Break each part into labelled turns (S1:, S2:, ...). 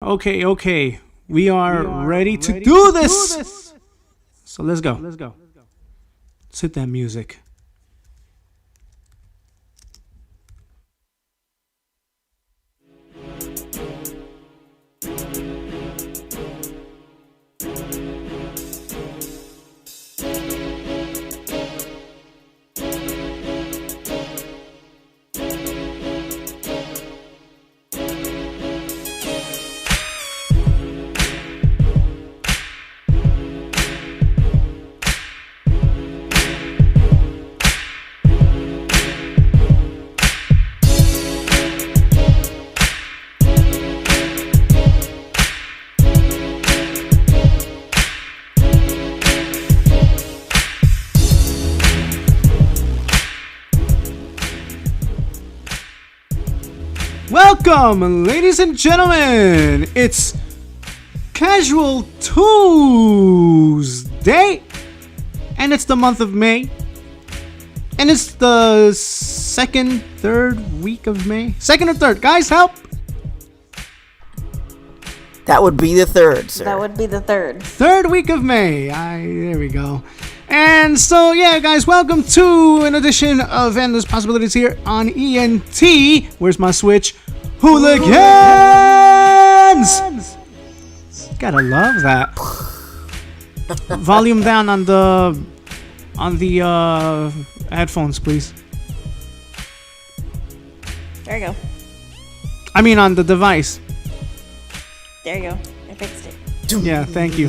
S1: Okay. We are ready to do this. So let's go. Let's hit that music. Welcome, ladies and gentlemen. It's Casual Tuesday, and it's the month of May, and it's the third week of May. Second or third, guys, help.
S2: That would be the third, sir.
S3: That would be the third.
S1: Third week of May. There we go. And so, yeah, guys, welcome to an edition of Endless Possibilities here on ENT. Where's my switch? Hooligans! Gotta love that. Volume down on the headphones, please.
S3: There you go.
S1: I mean, on the device.
S3: There you go. I fixed it.
S1: Yeah, thank you.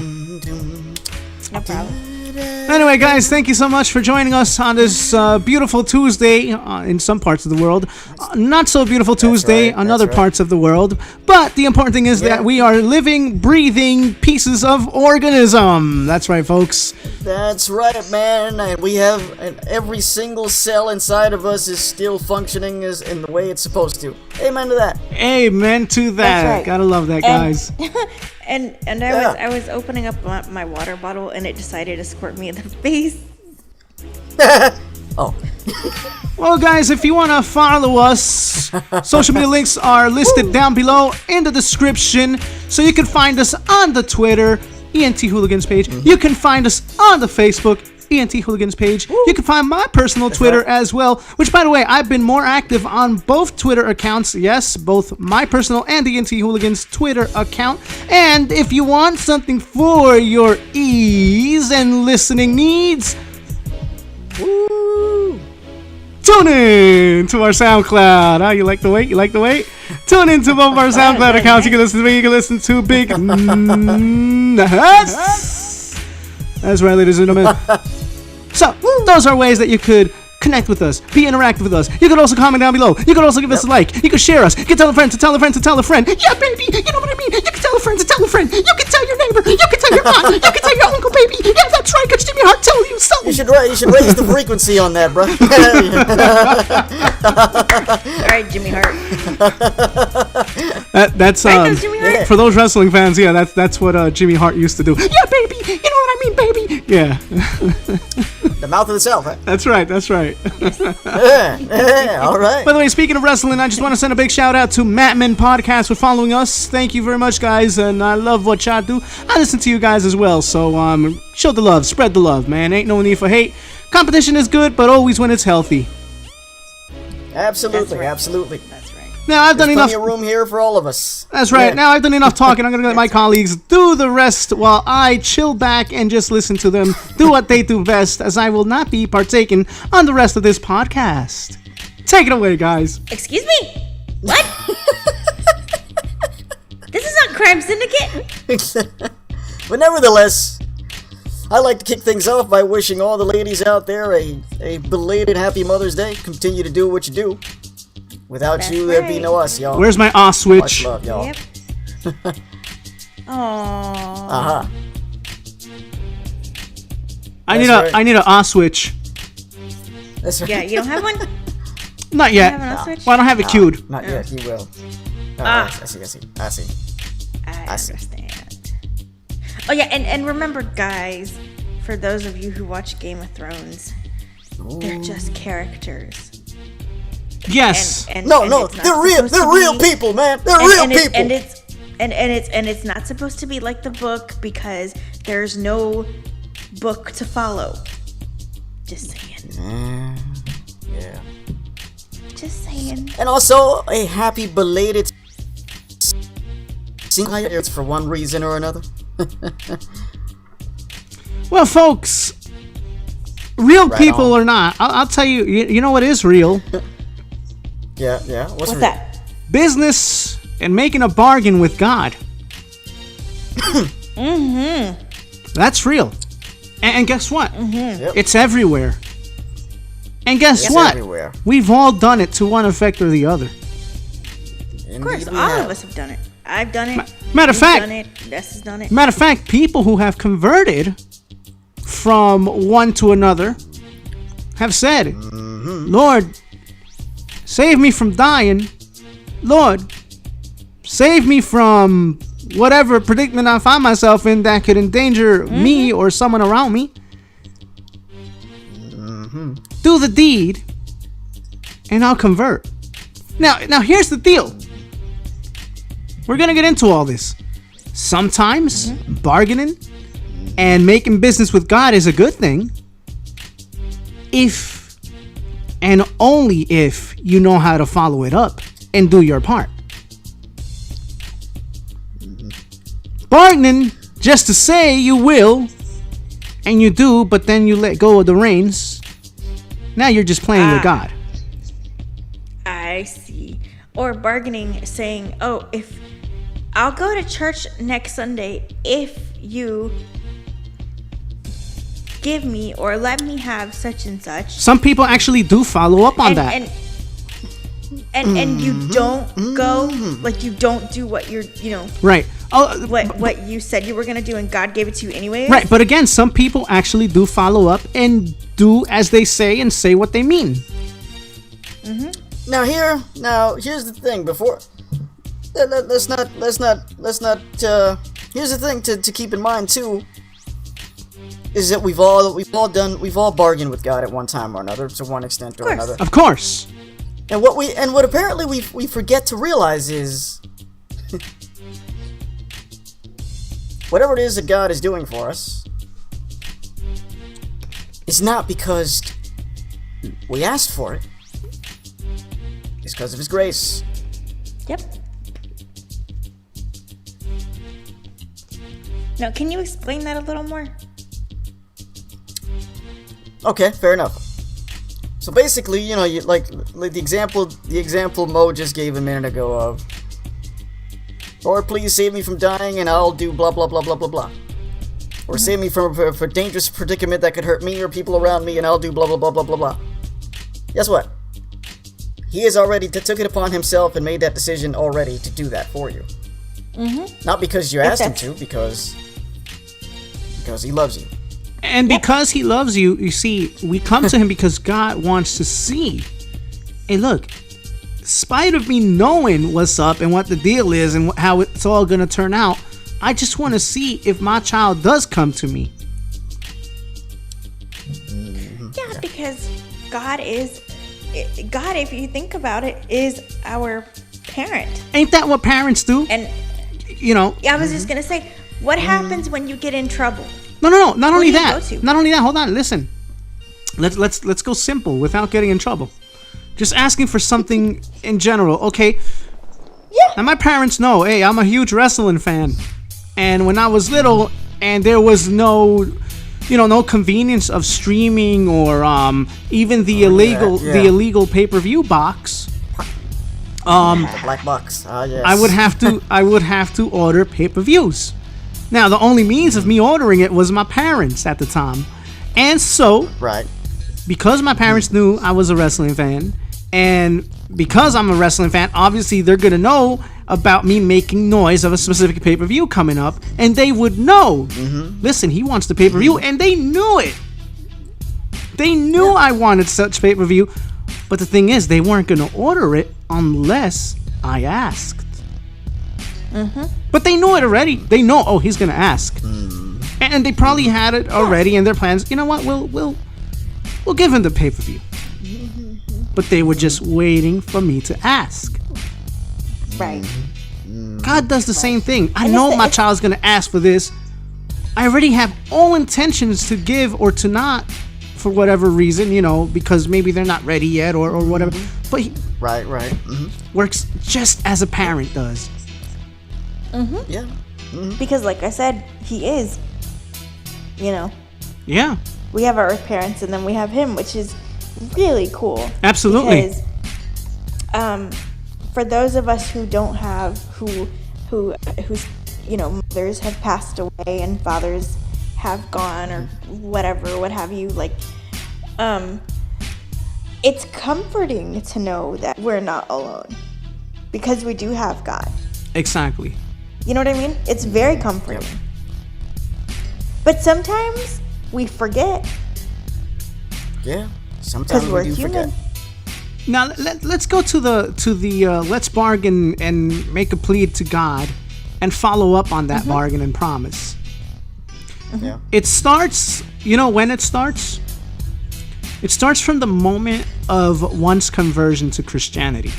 S3: No problem.
S1: Anyway, guys, thank you so much for joining us on this beautiful Tuesday in some parts of the world. Not so beautiful Tuesday on other parts of the world. But the important thing is that we are living, breathing pieces of organism. That's right, folks.
S2: That's right, man. And we have every single cell inside of us is still functioning as in the way it's supposed to. Amen to that.
S1: Amen to that.
S3: That's right.
S1: Gotta love that, guys.
S3: And I was opening up my water bottle and it decided to squirt me in the face.
S2: Oh.
S1: Well, guys, if you want to follow us, social media links are listed down below in the description. So you can find us on the Twitter, ENT Hooligans page. You can find us on the Facebook, ENT Hooligans page. You can find my personal Twitter as well, which, by the way, I've been more active on both Twitter accounts. Yes, both my personal and the ENT Hooligans Twitter account. And if you want something for your ease and listening needs, tune in to our SoundCloud. Oh, you like the wait? Tune in to both of our SoundCloud accounts. You can listen to me. You can listen to Big Ness. That's right, ladies and gentlemen. So, those are ways that you could connect with us, be interactive with us. You could also comment down below. You could also give us a like. You could share us. You can tell a friend to tell a friend to tell a friend. Yeah, baby, you know what I mean? You can tell a friend to tell a friend. You can tell your neighbor. You can tell your aunt. You can tell your uncle, baby. Yeah, that's right, because Jimmy Hart tell you so.
S2: You should raise the frequency on that, bro.
S3: All right, Jimmy Hart.
S1: That's
S3: Jimmy Hart?
S1: For those wrestling fans, yeah, that's what Jimmy Hart used to do. Yeah, baby, you know what I mean, baby. Yeah.
S2: The mouth of the south, right?
S1: That's right.
S2: Yeah, all right.
S1: By the way, speaking of wrestling, I just want to send a big shout out to Madmen Podcast for following us. Thank you very much, guys, and I love what y'all do. I listen to you guys as well, so show the love, spread the love, man. Ain't no need for hate. Competition is good, but always when it's healthy.
S2: Absolutely.
S3: That's right.
S1: Now I've done enough.
S2: Plenty of room here for all of us.
S1: That's right.
S2: Yeah.
S1: Now I've done enough talking. I'm going to let my colleagues do the rest while I chill back and just listen to them do what they do best, as I will not be partaking on the rest of this podcast. Take it away, guys.
S3: Excuse me? What? This is not Crime Syndicate.
S2: But nevertheless, I like to kick things off by wishing all the ladies out there a belated Happy Mother's Day. Continue to do what you do. Without
S3: That's
S2: you, there'd be
S3: right.
S2: no us, y'all.
S1: Where's my
S2: Much
S1: switch?
S2: love, y'all.
S3: Yep. Aww.
S2: Uh-huh.
S1: I
S2: That's
S1: need a switch.
S2: That's right.
S3: Yeah, you don't have one?
S1: Not
S3: You
S1: yet.
S3: have an off switch?
S1: Well, I don't have it queued.
S2: Not yet, you will. Oh, I see.
S3: I
S2: see.
S3: understand. Oh yeah, and remember, guys, for those of you who watch Game of Thrones, they're just characters.
S1: Yes.
S3: And
S2: No,
S3: it's not
S2: they're real.
S3: supposed to
S2: They're real
S3: be-
S2: people, man. They're real people.
S3: And it's not supposed to be like the book because there's no book to follow. Just saying.
S2: Yeah.
S3: Just saying.
S2: And also a happy belated singles for one reason or another.
S1: Well, folks, real people or not, I'll tell you. You know what is real?
S2: Yeah.
S3: What's that?
S1: Business and making a bargain with God. That's real. And guess what?
S2: Yep.
S1: It's everywhere. And guess what?
S2: Everywhere.
S1: We've all done it to one effect or the other.
S3: Of course, all of us have done it. I've done it.
S1: Matter of fact,
S3: done it. Ness has done it.
S1: Matter of fact, people who have converted from one to another have said, Lord, save me from dying. Lord, save me from whatever predicament I find myself in that could endanger me or someone around me. Do the deed, and I'll convert. Now here's the deal. We're gonna get into all this. Sometimes bargaining and making business with God is a good thing, if and only if you know how to follow it up and do your part. Bargaining just to say you will, and you do, but then you let go of the reins. Now you're just playing with God.
S3: I see. Or bargaining, saying, oh, if I'll go to church next Sunday if you give me or let me have such and such.
S1: Some people actually do follow up on that.
S3: And you don't go, like you don't do what you're,
S1: Right.
S3: What you said you were going to do and God gave it to you anyways.
S1: Right, but again, some people actually do follow up and do as they say and say what they mean.
S2: Now here's the thing. Before let's not. Here's the thing to keep in mind too. Is that we've all bargained with God at one time or another, to one extent or another.
S1: Of course.
S2: And what apparently we forget to realize is whatever it is that God is doing for us is not because we asked for it. It's because of His grace.
S3: Yep. Now, can you explain that a little more?
S2: Okay, fair enough. So basically, you like the example Mo just gave a minute ago of, Lord, please save me from dying and I'll do blah blah blah blah blah blah. Or save me from a dangerous predicament that could hurt me or people around me and I'll do blah blah blah blah blah blah. Guess what? He has already took it upon himself and made that decision already to do that for you. Not because you asked him to, because He loves you.
S1: And because He loves you, you see, we come to Him because God wants to see. Hey, look, in spite of me knowing what's up and what the deal is and how it's all going to turn out, I just want to see if my child does come to me.
S3: Yeah, because God, if you think about it, is our parent.
S1: Ain't that what parents do?
S3: And I was just gonna say, what happens when you get in trouble?
S1: No. Not only
S3: do you
S1: that.
S3: go to?
S1: Not only that. Hold on. Listen. Let's go simple without getting in trouble. Just asking for something in general. Okay.
S3: Yeah.
S1: Now my parents know. Hey, I'm a huge wrestling fan, and when I was little, and there was no convenience of streaming or even the illegal pay-per-view box.
S2: The black box. Yes.
S1: I would have to order pay-per-views. Now the only means of me ordering it was my parents at the time, and so because my parents knew I was a wrestling fan, and because I'm a wrestling fan, obviously they're gonna know about me making noise of a specific pay-per-view coming up, and they would know. Listen, he wants the pay-per-view, and they knew it. They knew I wanted such pay-per-view, but the thing is, they weren't gonna order it unless I asked. But they knew it already. They know, oh, he's gonna ask, and they probably had it already in their plans. You know what? We'll give him the pay-per-view. But they were just waiting for me to ask.
S3: Right.
S1: God does the same thing. I
S3: And
S1: know
S3: it's
S1: my child's going to ask for this. I already have all intentions to give or to not for whatever reason, because maybe they're not ready yet or whatever. But he
S2: Right.
S1: works just as a parent does.
S2: Yeah.
S3: Because, like I said, he is.
S1: Yeah,
S3: We have our earth parents, and then we have him, which is really cool.
S1: absolutely.
S3: Because, for those of us who don't have, whose mothers have passed away and fathers have gone or whatever, what have you, it's comforting to know that we're not alone because we do have God.
S1: Exactly.
S3: You know what I mean? It's very comforting.
S2: Yep.
S3: But sometimes we forget
S2: Yeah. Sometimes
S3: because we're
S2: we do
S3: human.
S2: forget.
S1: Now let's go to the let's bargain and make a plea to God and follow up on that bargain and promise.
S2: Yeah.
S1: It starts, when it starts? It starts from the moment of one's conversion to Christianity.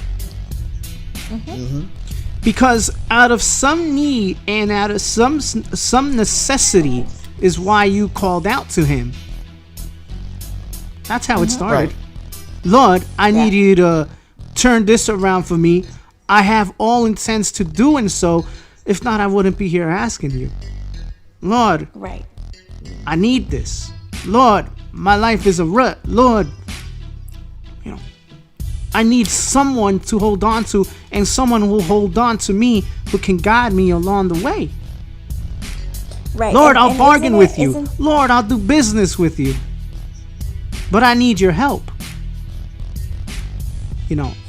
S1: Because out of some need and out of some necessity is why you called out to him. That's how it started.
S2: Right.
S1: Lord, I need you to turn this around for me. I have all intents to doing so. If not, I wouldn't be here asking you. Lord,
S3: Right.
S1: I need this. Lord, my life is a rut. Lord, I need someone to hold on to and someone who will hold on to me who can guide me along the way.
S3: Right.
S1: Lord,
S3: And-
S1: I'll
S3: and
S1: bargain
S3: isn't
S1: with
S3: it-
S1: you.
S3: isn't-
S1: Lord, I'll do business with you. But I need your help.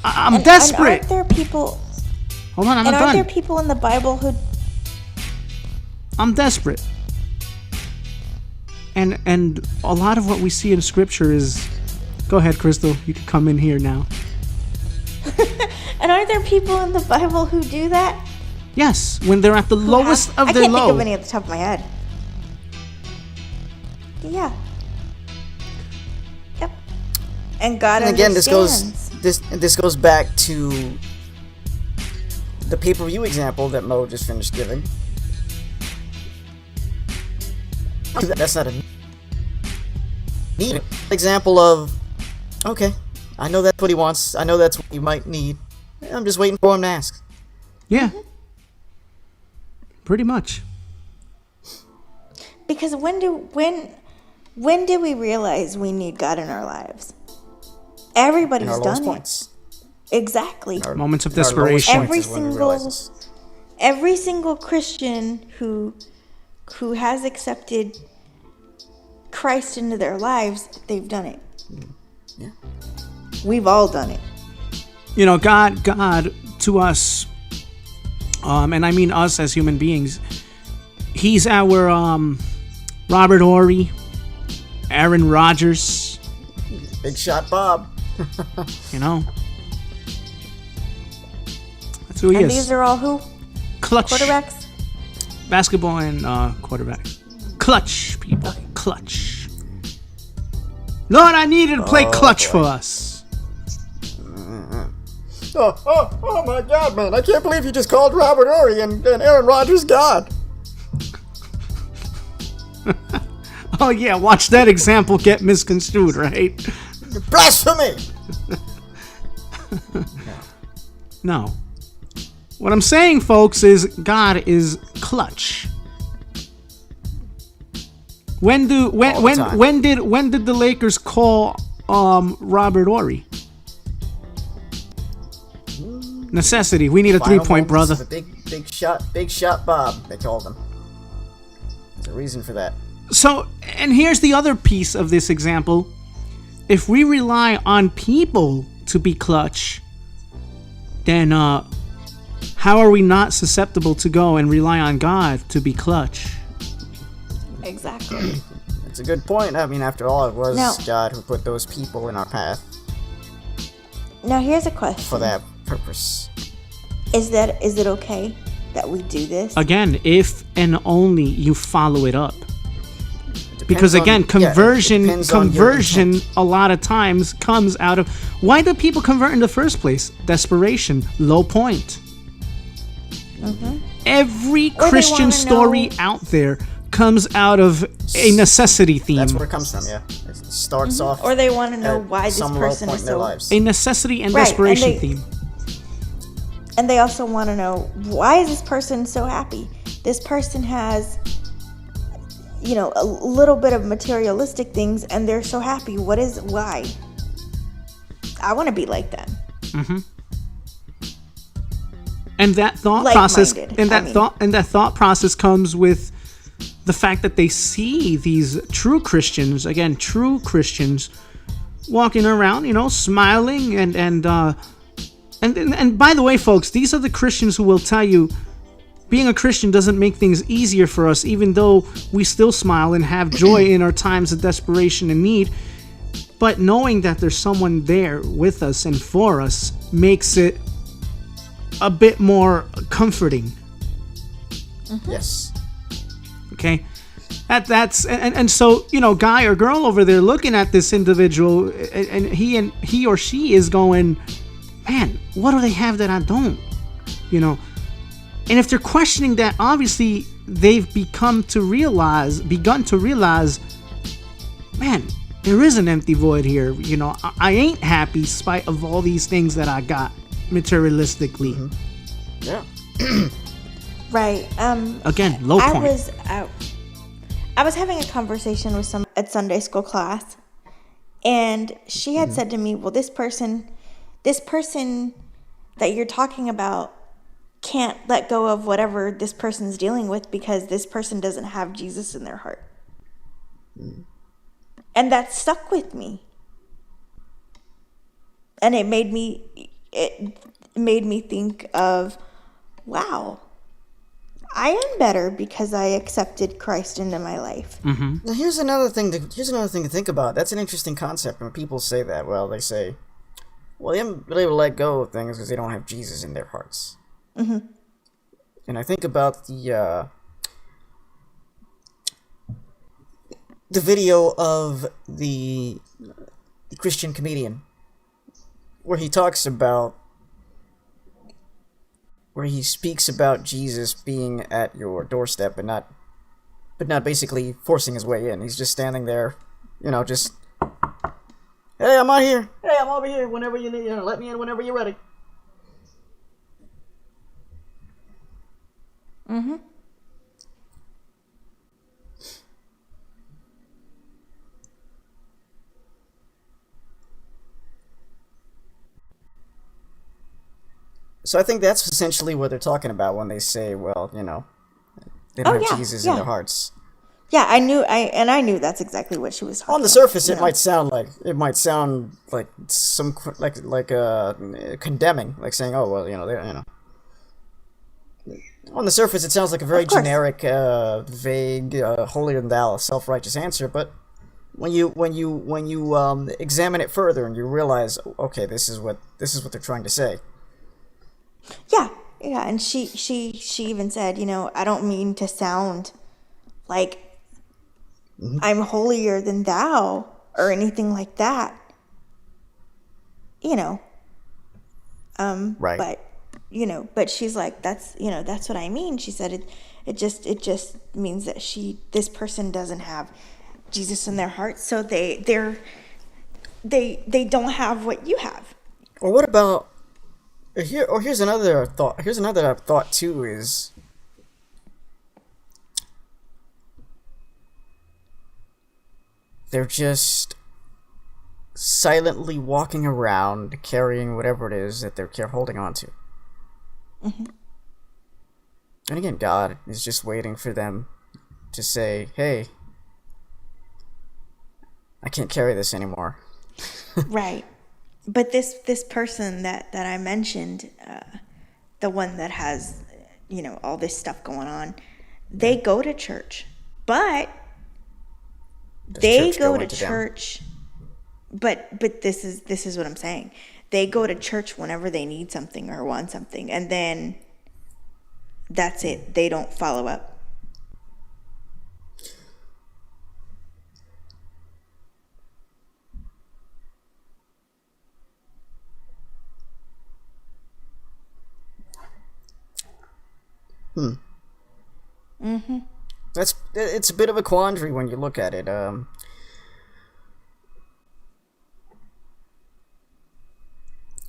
S1: I'm
S3: and
S1: desperate.
S3: aren't there people?
S1: Hold on, I'm
S3: And
S1: not
S3: aren't
S1: done.
S3: there people in the Bible who?
S1: I'm desperate. And a lot of what we see in scripture is, go ahead, Crystal, you can come in here now.
S3: And aren't there people in the Bible who do that?
S1: Yes, when they're at the lowest of
S3: I
S1: their
S3: can't
S1: low.
S3: think of any at the top of my head. Yeah. Yep. And God
S2: And again,
S3: understands.
S2: this goes back to the pay-per-view example that Mo just finished giving. That's not a need example of, okay, I know that's what he wants. I know that's what he might need. I'm just waiting for him to ask.
S1: Yeah. Pretty much.
S3: Because when do we realize we need God in our lives? Everybody's
S2: In our
S3: done
S2: lowest
S3: it.
S2: points.
S3: Exactly.
S1: Moments of
S2: In our lowest
S1: desperation.
S2: points is when we realize this.
S3: Every single Christian who has accepted Christ into their lives, they've done it.
S2: Yeah.
S3: We've all done it.
S1: God to us, and I mean us as human beings, he's our Robert Horry, Aaron Rodgers,
S2: Big shot Bob.
S1: That's who he
S3: And
S1: is.
S3: these are all who?
S1: Clutch.
S3: Quarterbacks?
S1: Basketball and quarterback. Clutch, people. Clutch. Lord, I needed to play clutch for us.
S2: Oh my God, man! I can't believe you just called Robert Horry and Aaron Rodgers God.
S1: Oh, yeah, watch that example get misconstrued, right?
S2: Blasphemy!
S1: No. What I'm saying, folks, is God is clutch. When did the Lakers call Robert Horry? Necessity. We need a
S2: Final
S1: 3-point, brother.
S2: moments of the big shot Bob, they called him. There's a reason for that.
S1: So, and here's the other piece of this example. If we rely on people to be clutch, then how are we not susceptible to go and rely on God to be clutch?
S3: Exactly.
S2: It's a good point. I mean, after all, it was
S3: Now-
S2: God who put those people in our path
S3: Now here's a question.
S2: for that purpose.
S3: Is it okay that we do this?
S1: Again, if and only you follow it up.
S2: Depends
S1: Because
S2: on-
S1: again,
S2: yeah, it
S1: conversion
S2: depends on your intent.
S1: a lot of times comes out of, why do people convert in the first place? Desperation, low point. Every
S3: Or they
S1: Christian
S3: wanna
S1: story
S3: know-
S1: out there comes out of a necessity theme.
S2: That's where it comes from. Yeah, it starts off.
S3: Or they want to know
S2: at
S3: why this
S2: some low
S3: person
S2: point
S3: is
S2: in their
S3: so.
S2: lives.
S1: A necessity and
S3: Right, and
S1: desperation
S3: they-
S1: theme.
S3: And they also want to know, why is this person so happy? This person has, a little bit of materialistic things, and they're so happy. Why? I want to be like them.
S1: And that thought process,
S3: Like-minded,
S1: that thought process comes with the fact that they see these true Christians, walking around, smiling and by the way, folks, these are the Christians who will tell you being a Christian doesn't make things easier for us, even though we still smile and have joy in our times of desperation and need. But knowing that there's someone there with us and for us makes it a bit more comforting.
S2: Yes.
S1: Okay, that's so guy or girl over there looking at this individual, and he or she is going, man, what do they have that I don't? And if they're questioning that, obviously they've begun to realize, man, there is an empty void here. I ain't happy, spite of all these things that I got materialistically.
S2: Yeah.
S3: Right.
S1: Again, low point.
S3: I was having a conversation with someone at Sunday school class, and she had said to me, well, this person that you're talking about can't let go of whatever this person's dealing with because this person doesn't have Jesus in their heart. And that stuck with me. And it made me think of, wow, I am better because I accepted Christ into my life.
S2: Now here's another thing to think about. That's an interesting concept when people say that. Well, they say, well, they haven't been able to let go of things because they don't have Jesus in their hearts. And I think about the video of the Christian comedian where he speaks about Jesus being at your doorstep but not basically forcing his way in. He's just standing there, just, hey, I'm out here. Hey, I'm over here whenever you need, let me in whenever you're ready. So I think that's essentially what they're talking about when they say, well, they don't have Jesus in their hearts.
S3: Yeah, I knew that's exactly what she was talking about.
S2: On the surface, it might sound like some condemning, like saying, oh, well, On the surface, it sounds like a very generic, vague, holier than thou, self-righteous answer. But when you examine it further and you realize, okay, this is what they're trying to say.
S3: Yeah, and she even said, I don't mean to sound like I'm holier than thou or anything like that.
S2: Right.
S3: But she's like, that's what I mean. She said it just means that this person doesn't have Jesus in their heart, so they don't have what you have.
S2: Or what about here's another thought. Here's another thought too is they're just silently walking around carrying whatever it is that they're holding on to. And again, God is just waiting for them to say, hey, I can't carry this anymore.
S3: Right. But this person that I mentioned, the one that has, all this stuff going on, they go to church, but they go to church. But this is what I'm saying. They go to church whenever they need something or want something, and then that's it. They don't follow up.
S2: It's a bit of a quandary when you look at it.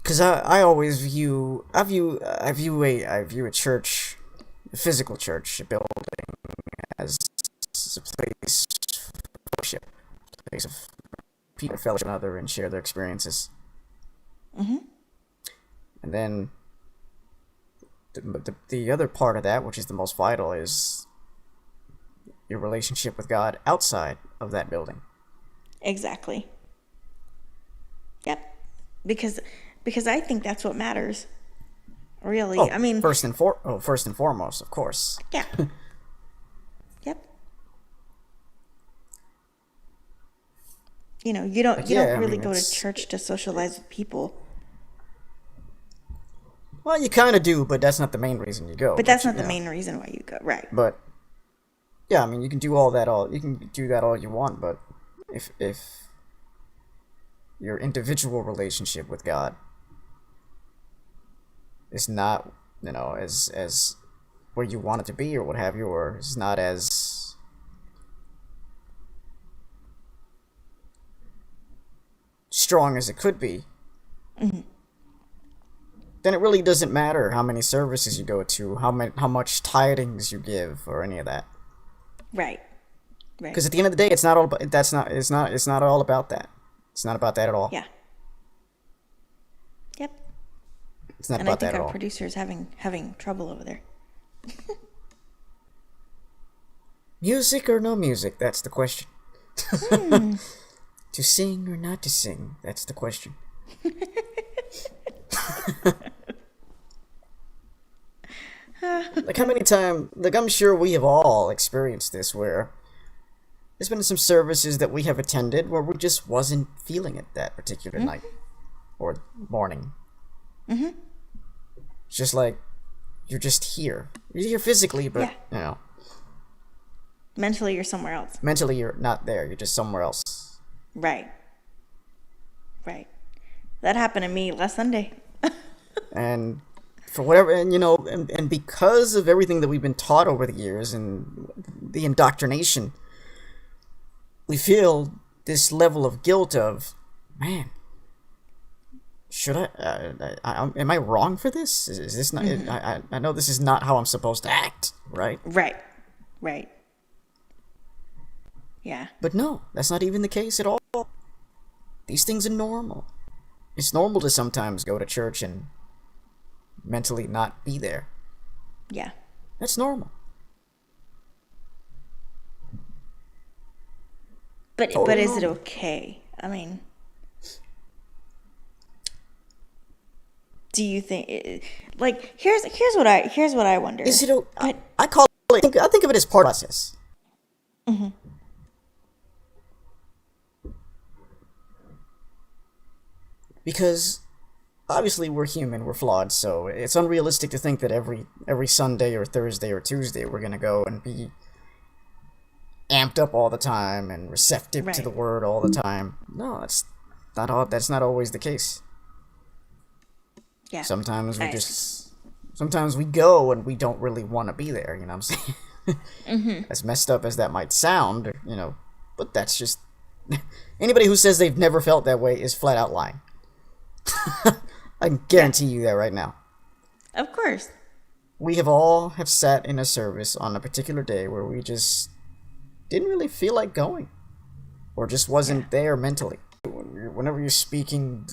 S2: Because I always view a church, a physical church, a building, as a place for worship, a place of people fellowship with one another and share their experiences. And then the other part of that, which is the most vital, is your relationship with God outside of that building.
S3: Exactly. Yep. Because I think that's what matters. Really.
S2: Oh,
S3: I mean,
S2: first and foremost, of course.
S3: Yeah. Yep. You don't really go to church to socialize with people.
S2: Well, you kind of do, but that's not the main reason you go.
S3: But that's not the main reason why you go, right?
S2: But yeah, I mean, you can do all you want, but if your individual relationship with God is not, as where you want it to be or what have you, or is not as strong as it could be, then it really doesn't matter how many services you go to, how much tithings you give, or any of that.
S3: Right.
S2: Because at the end of the day, it's not all about it's not all about that. It's not about that at all.
S3: Yeah. Yep.
S2: It's not about that at all.
S3: And I think our producer's having trouble over there.
S2: Music or no music? That's the question. To sing or not to sing? That's the question. Like how many times? Like I'm sure we have all experienced this, where there's been some services that we have attended where we just wasn't feeling it that particular night or morning. It's just like you're just here. You're here physically, but
S3: Mentally, you're somewhere else.
S2: Mentally, you're not there. You're just somewhere else.
S3: Right. That happened to me last Sunday.
S2: And for whatever, and because of everything that we've been taught over the years and the indoctrination, we feel this level of guilt of, man, should am I wrong for this? Is this not, I know this is not how I'm supposed to act, right?
S3: Right. Yeah.
S2: But no, that's not even the case at all. These things are normal. It's normal to sometimes go to church and mentally not be there.
S3: Yeah.
S2: That's normal.
S3: But is it okay? I mean, do you think here's what I wonder.
S2: Is it? I call it. I think of it as part of the process. Because obviously we're human, we're flawed, so it's unrealistic to think that every Sunday or Thursday or Tuesday we're gonna go and be amped up all the time and receptive to the word all the time. No, that's not always the case.
S3: Yeah.
S2: Sometimes we go and we don't really want to be there, you know what I'm saying? As messed up as that might sound, but that's just anybody who says they've never felt that way is flat out lying. I can guarantee you that right now.
S3: Of course.
S2: We have sat in a service on a particular day where we just didn't really feel like going, or just wasn't there mentally. Whenever you're speaking